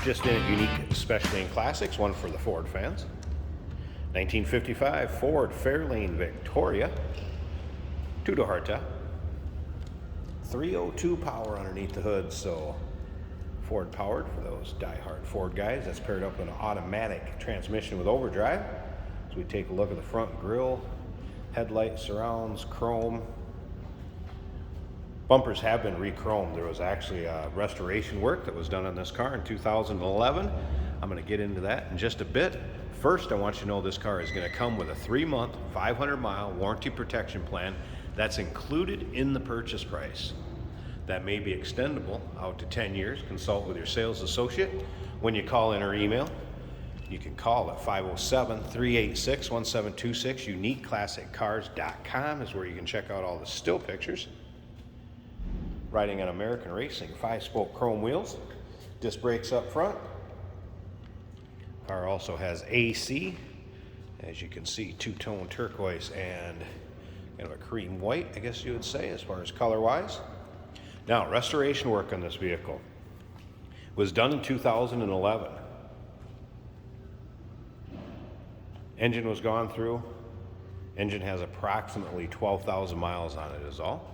Just in unique specialty and classics, one for the Ford fans. 1955 Ford Fairlane Victoria, two-door hardtop. 302 power underneath the hood, so Ford powered for those die-hard Ford guys. That's paired up with an automatic transmission with overdrive. So we take a look at the front grille, headlight, surrounds, chrome. Bumpers have been re-chromed. There was actually restoration work that was done on this car in 2011. I'm going to get into that in just a bit. First, I want you to know this car is going to come with a 3-month, 500-mile warranty protection plan. That's included in the purchase price. That may be extendable out to 10 years. Consult with your sales associate when you call in or email. You can call at 507-386-1726. UniqueClassicCars.com is where you can check out all the still pictures. Riding on American Racing 5-spoke chrome wheels, disc brakes up front. Car also has AC, as you can see, two-tone turquoise and kind of a cream white, I guess you would say, as far as color-wise. Now, restoration work on this vehicle was done in 2011. Engine was gone through. Engine has approximately 12,000 miles on it is all.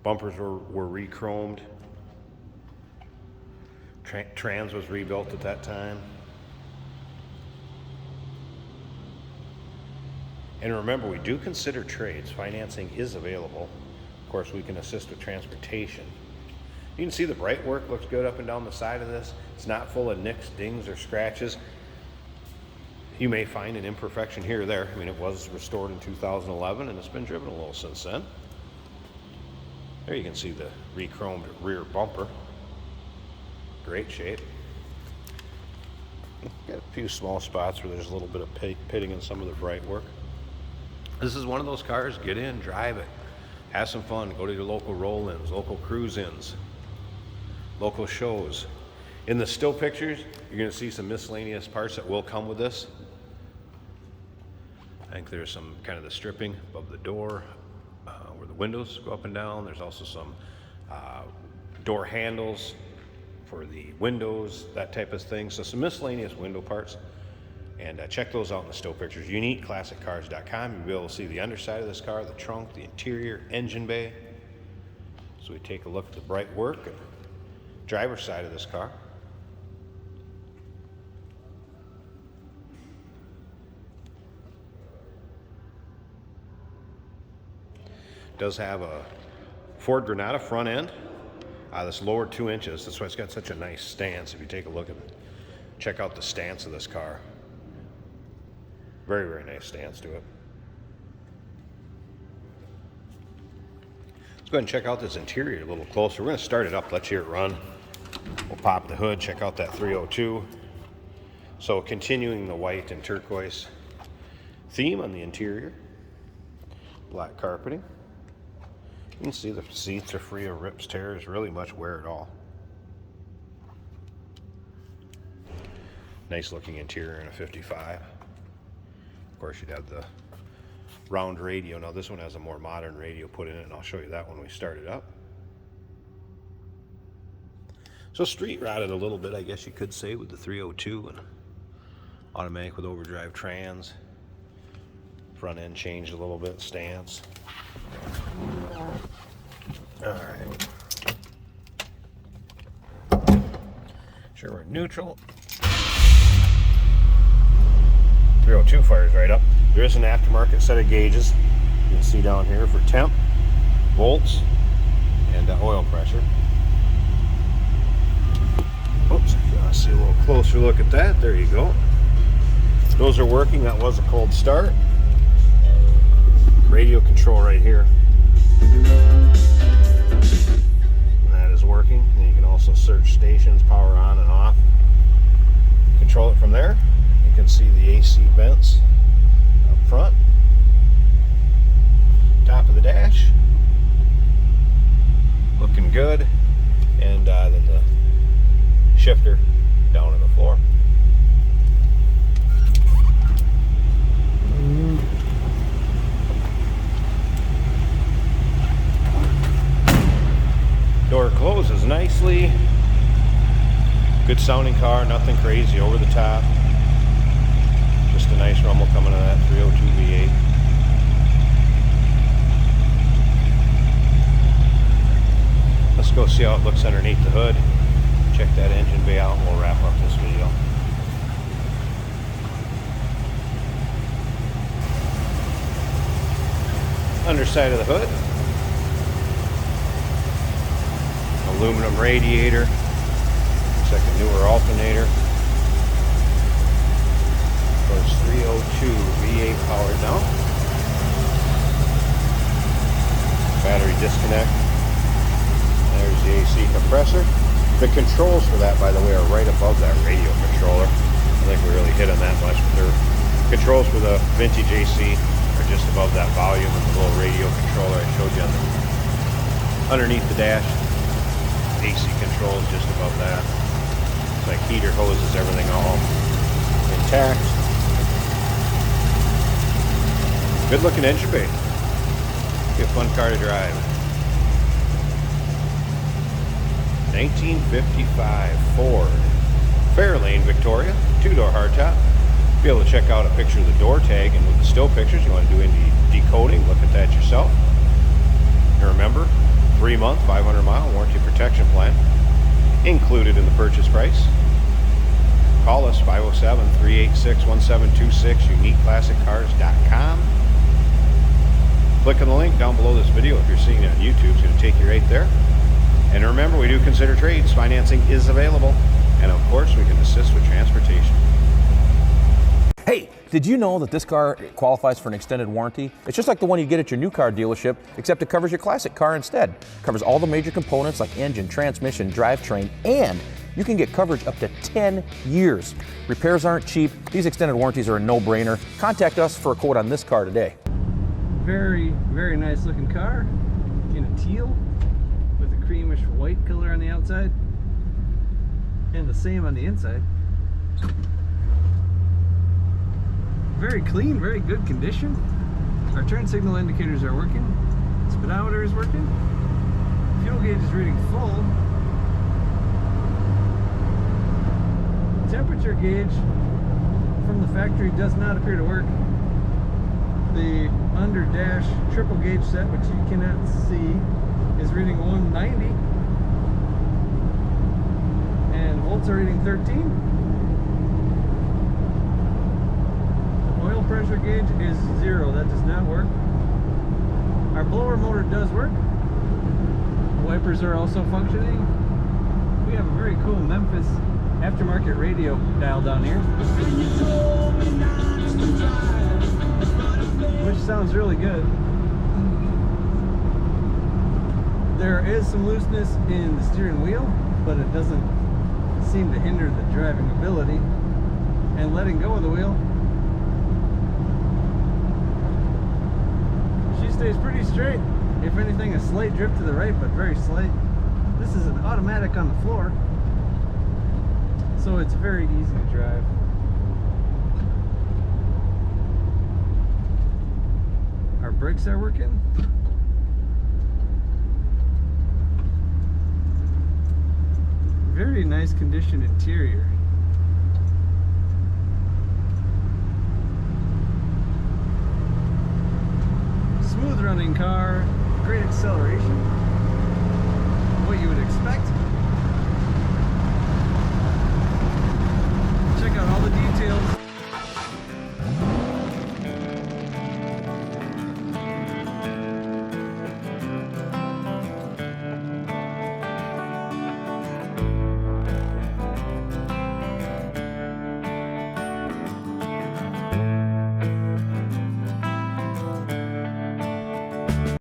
Bumpers were re-chromed. Trans was rebuilt at that time. And remember, we do consider trades. Financing is available. Of course, we can assist with transportation. You can see the bright work looks good up and down the side of this. It's not full of nicks, dings, or scratches. You may find an imperfection here or there. I mean, it was restored in 2011 and it's been driven a little since then. There you can see the re-chromed rear bumper. Great shape. Got a few small spots where there's a little bit of pitting in some of the bright work. This is one of those cars, get in, drive it, have some fun, go to your local roll-ins, local cruise-ins, local shows. In the still pictures, you're gonna see some miscellaneous parts that will come with this. I think there's some kind of the stripping above the door, where the windows go up and down. There's also some door handles for the windows, that type of thing. So some miscellaneous window parts. And check those out in the still pictures. UniqueClassicCars.com. You'll be able to see the underside of this car, the trunk, the interior, engine bay. So we take a look at the bright work and driver's side of this car. Does have a Ford Granada front end that's lowered 2 inches. That's why it's got such a nice stance. If you take a look at it, check out the stance of this car. Very, very nice stance to it. Let's go ahead and check out this interior a little closer. We're going to start it up, let's hear it run. We'll pop the hood, check out that 302. So continuing the white and turquoise theme on the interior. Black carpeting. You can see the seats are free of rips, tears, really much wear at all. Nice looking interior in a 55. Of course, you'd have the round radio. Now this one has a more modern radio put in it, and I'll show you that when we start it up. So street rotted a little bit, I guess you could say, with the 302 and automatic with overdrive trans. Front end changed a little bit, stance. All right. Sure, we're neutral. 302 fires right up. There is an aftermarket set of gauges you can see down here for temp, volts, and oil pressure. Oops, if you want to see a little closer look at that, there you go. Those are working. That was a cold start. Radio control right here. And that is working. And you can also search stations, power on and off. Control it from there. You can see the AC vents up front. Top of the dash. Looking good. And then the shifter down on the floor. Good sounding car, nothing crazy, over the top. Just a nice rumble coming out of that 302 V8. Let's go see how it looks underneath the hood. Check that engine bay out and we'll wrap up this video. Underside of the hood. Aluminum radiator. Looks like a newer alternator. Of course, 302 V8 powered down. Battery disconnect. There's the AC compressor. The controls for that, by the way, are right above that radio controller. I think we really hit on that much, but their controls for the vintage AC are just above that volume and the little radio controller I showed you on the, underneath the dash. AC controls just above that. It's like heater hoses, everything all intact. Good looking engine bay. Be a fun car to drive. 1955 Ford Fairlane Victoria, 2-door hardtop. Be able to check out a picture of the door tag, and with the still pictures, you want to do any decoding, look at that yourself. And remember, 3-month, 500-mile warranty protection plan included in the purchase price. Call us 507-386-1726, uniqueclassiccars.com. Click on the link down below this video if you're seeing it on YouTube. It's going to take you right there. And remember, we do consider trades. Financing is available. And of course, we can assist with transportation. Hey, did you know that this car qualifies for an extended warranty? It's just like the one you get at your new car dealership, except it covers your classic car instead. It covers all the major components like engine, transmission, drivetrain, and you can get coverage up to 10 years. Repairs aren't cheap. These extended warranties are a no-brainer. Contact us for a quote on this car today. Very, very nice looking car in a teal with a creamish white color on the outside and the same on the inside. Very clean, very good condition. Our turn signal indicators are working. Speedometer is working. Fuel gauge is reading full. Temperature gauge from the factory does not appear to work. The under dash triple gauge set, which you cannot see, is reading 190, and volts are reading 13. Oil pressure gauge is 0. That does not work. Our blower motor does work. Wipers are also functioning. We have a very cool Memphis aftermarket radio dial down here, which sounds really good. There is some looseness in the steering wheel, but it doesn't seem to hinder the driving ability. And letting go of the wheel, she stays pretty straight. If anything, a slight drift to the right, but very slight. This is an automatic on the floor, so it's very easy to drive. Our brakes are working. Very nice condition interior. Smooth running car, great acceleration, what you would expect.